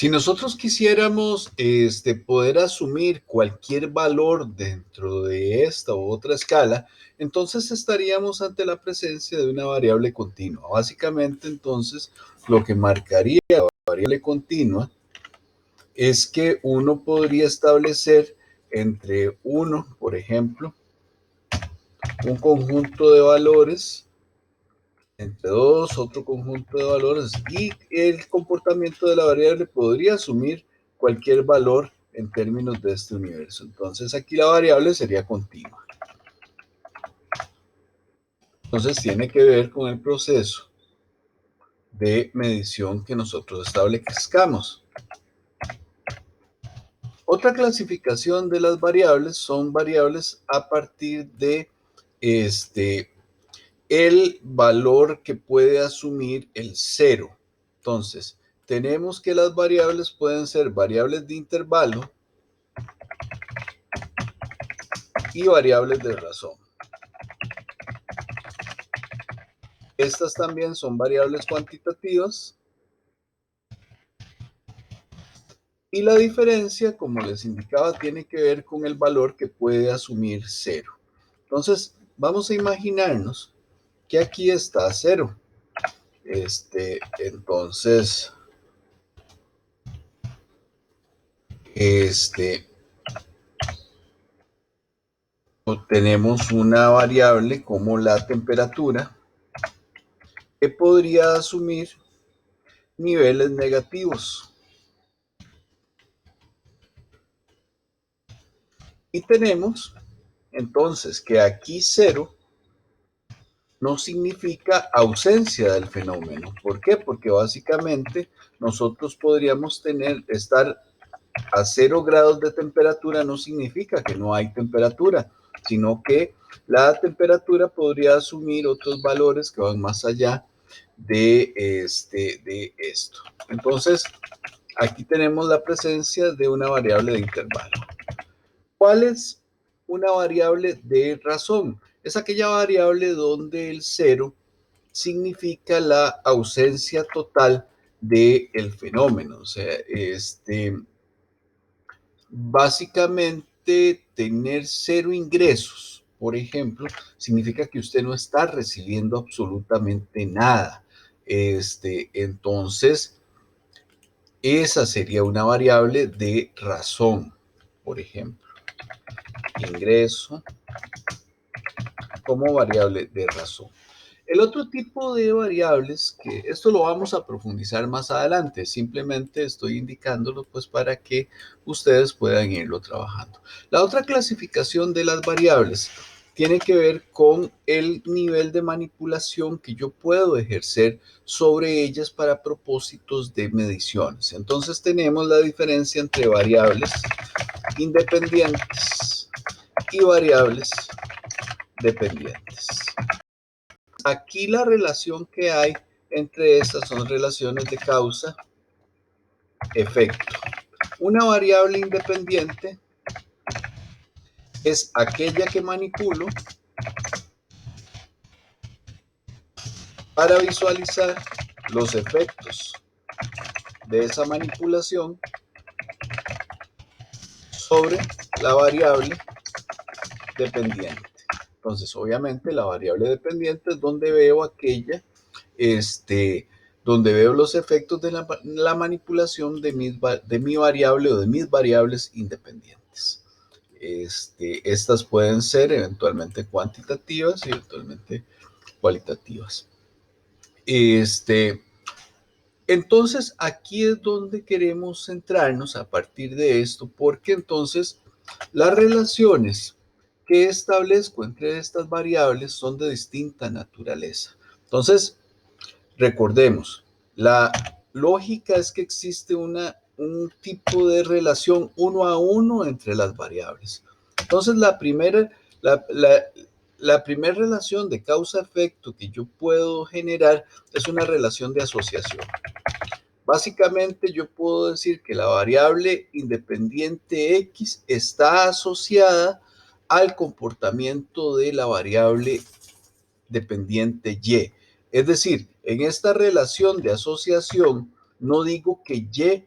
Si nosotros quisiéramos poder asumir cualquier valor dentro de esta u otra escala, entonces estaríamos ante la presencia de una variable continua. Básicamente, entonces, lo que marcaría la variable continua es que uno podría establecer entre uno, por ejemplo, un conjunto de valores, entre dos, otro conjunto de valores, y el comportamiento de la variable podría asumir cualquier valor en términos de este universo. Entonces aquí la variable sería continua. Entonces tiene que ver con el proceso de medición que nosotros establezcamos. Otra clasificación de las variables son variables a partir de el valor que puede asumir el cero. Entonces, tenemos que las variables pueden ser variables de intervalo y variables de razón. Estas también son variables cuantitativas. Y la diferencia, como les indicaba, tiene que ver con el valor que puede asumir cero. Entonces, vamos a imaginarnos que aquí está cero. Entonces, tenemos una variable como la temperatura que podría asumir niveles negativos. Y tenemos entonces que aquí cero no significa ausencia del fenómeno. ¿Por qué? Porque básicamente nosotros podríamos estar a 0 grados de temperatura, no significa que no hay temperatura, sino que la temperatura podría asumir otros valores que van más allá de esto. Entonces, aquí tenemos la presencia de una variable de intervalo. ¿Cuál es una variable de razón? Es aquella variable donde el cero significa la ausencia total del fenómeno. O sea, básicamente tener cero ingresos, por ejemplo, significa que usted no está recibiendo absolutamente nada. Entonces, esa sería una variable de razón, por ejemplo. Ingreso como variable de razón. El otro tipo de variables, que esto lo vamos a profundizar más adelante, simplemente estoy indicándolo pues para que ustedes puedan irlo trabajando. La otra clasificación de las variables tiene que ver con el nivel de manipulación que yo puedo ejercer sobre ellas para propósitos de mediciones. Entonces tenemos la diferencia entre variables independientes y variables dependientes. Aquí la relación que hay entre estas son relaciones de causa-efecto. Una variable independiente es aquella que manipulo para visualizar los efectos de esa manipulación sobre la variable dependiente. Entonces, obviamente, la variable dependiente es donde veo aquella, donde veo los efectos de la manipulación de mi variable o de mis variables independientes. Estas pueden ser eventualmente cuantitativas y eventualmente cualitativas. Entonces, aquí es donde queremos centrarnos a partir de esto, porque entonces las relaciones que establezco entre estas variables son de distinta naturaleza. Entonces, recordemos, la lógica es que existe un tipo de relación uno a uno entre las variables. Entonces, la primera relación de causa-efecto que yo puedo generar es una relación de asociación. Básicamente yo puedo decir que la variable independiente X está asociada al comportamiento de la variable dependiente Y. Es decir, en esta relación de asociación no digo que Y